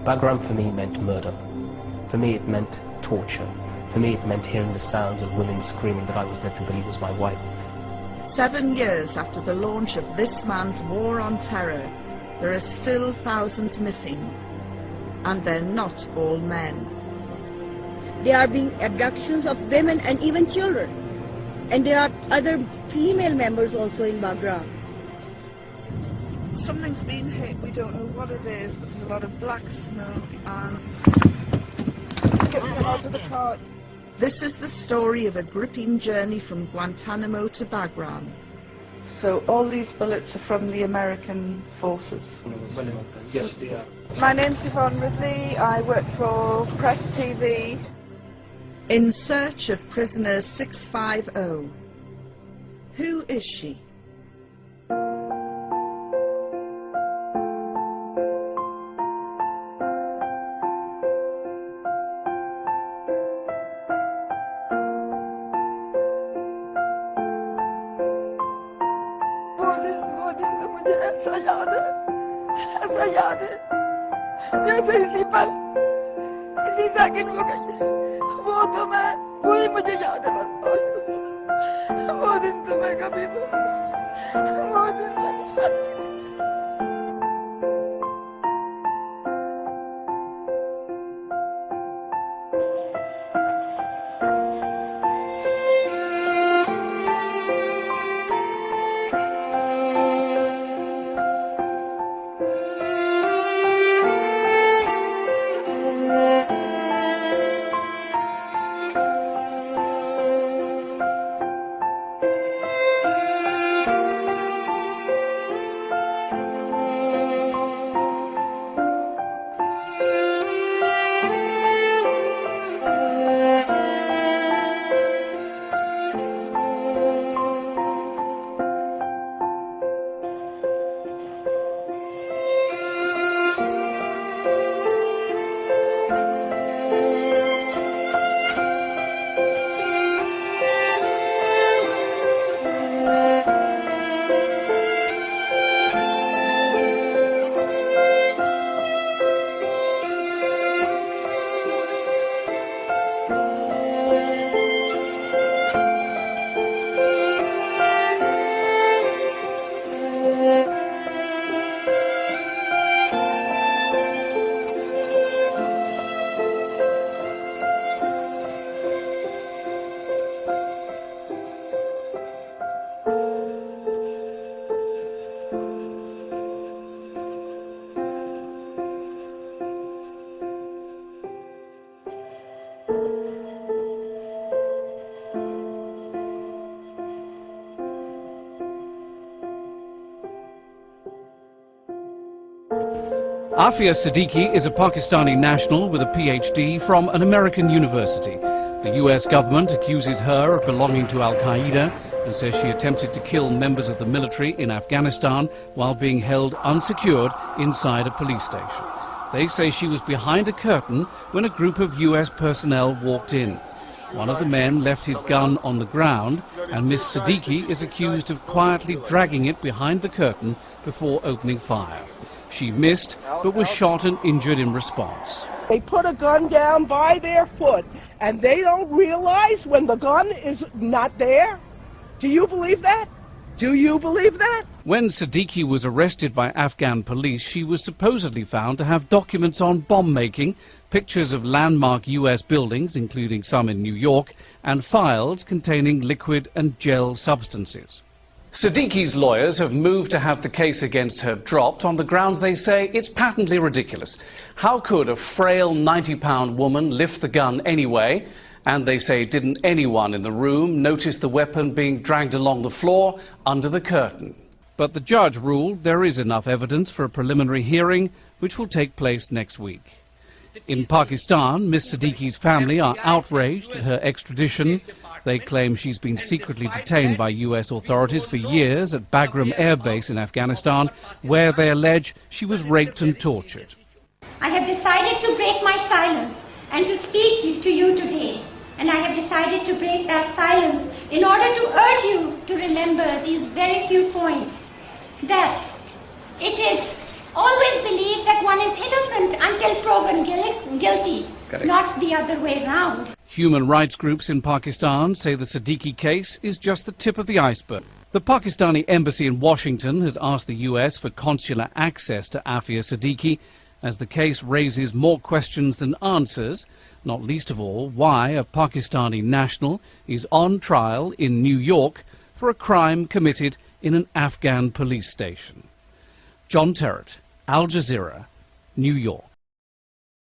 Bagram for me meant murder. For me it meant torture. For me it meant hearing the sounds of women screaming that I was led to believe was my wife. 7 years after the launch of this man's war on terror, there are still thousands missing, and they're not all men. There are being abductions of women and even children, and there are other female members also in Bagram. Something's been hit, we don't know what it is, but there's a lot of black smoke and getting out of the car. This is the story of a gripping journey from Guantanamo to Bagram. So all these bullets are from the American forces? Yes, they are. My name's Yvonne Ridley, I work for Press TV. In search of prisoner 650. Who is she? ऐसा याद है जैसे इसी पल इसी second वो गई वो तो मैं वही मुझे याद है बस वो दिन तो मैं कभी वो दिन Aafia Siddiqui is a Pakistani national with a PhD from an American university. The US government accuses her of belonging to Al-Qaeda and says she attempted to kill members of the military in Afghanistan while being held unsecured inside a police station. They say she was behind a curtain when a group of US personnel walked in. One of the men left his gun on the ground, and Miss Siddiqui is accused of quietly dragging it behind the curtain before opening fire. She missed, but was shot and injured in response. They put a gun down by their foot, and they don't realize when the gun is not there. Do you believe that? Do you believe that? When Siddiqui was arrested by Afghan police, she was supposedly found to have documents on bomb making, pictures of landmark US buildings, including some in New York, and files containing liquid and gel substances. Siddiqui's lawyers have moved to have the case against her dropped on the grounds they say it's patently ridiculous. How could a frail 90-pound woman lift the gun anyway? And they say, didn't anyone in the room notice the weapon being dragged along the floor under the curtain? But the judge ruled there is enough evidence for a preliminary hearing, which will take place next week. In Pakistan, Miss Siddiqui's family are outraged at her extradition. They claim she's been secretly detained by US authorities for years at Bagram airbase in Afghanistan, where they allege she was raped and tortured. I have decided to break my silence and to speak to you today. And I have decided to break that silence in order to urge you to remember these very few points. That it is always believed that one is innocent until proven not the other way round. Human rights groups in Pakistan say the Siddiqui case is just the tip of the iceberg. The Pakistani embassy in Washington has asked the US for consular access to Aafia Siddiqui as the case raises more questions than answers, not least of all why a Pakistani national is on trial in New York for a crime committed in an Afghan police station. John Terrett, Al Jazeera, New York.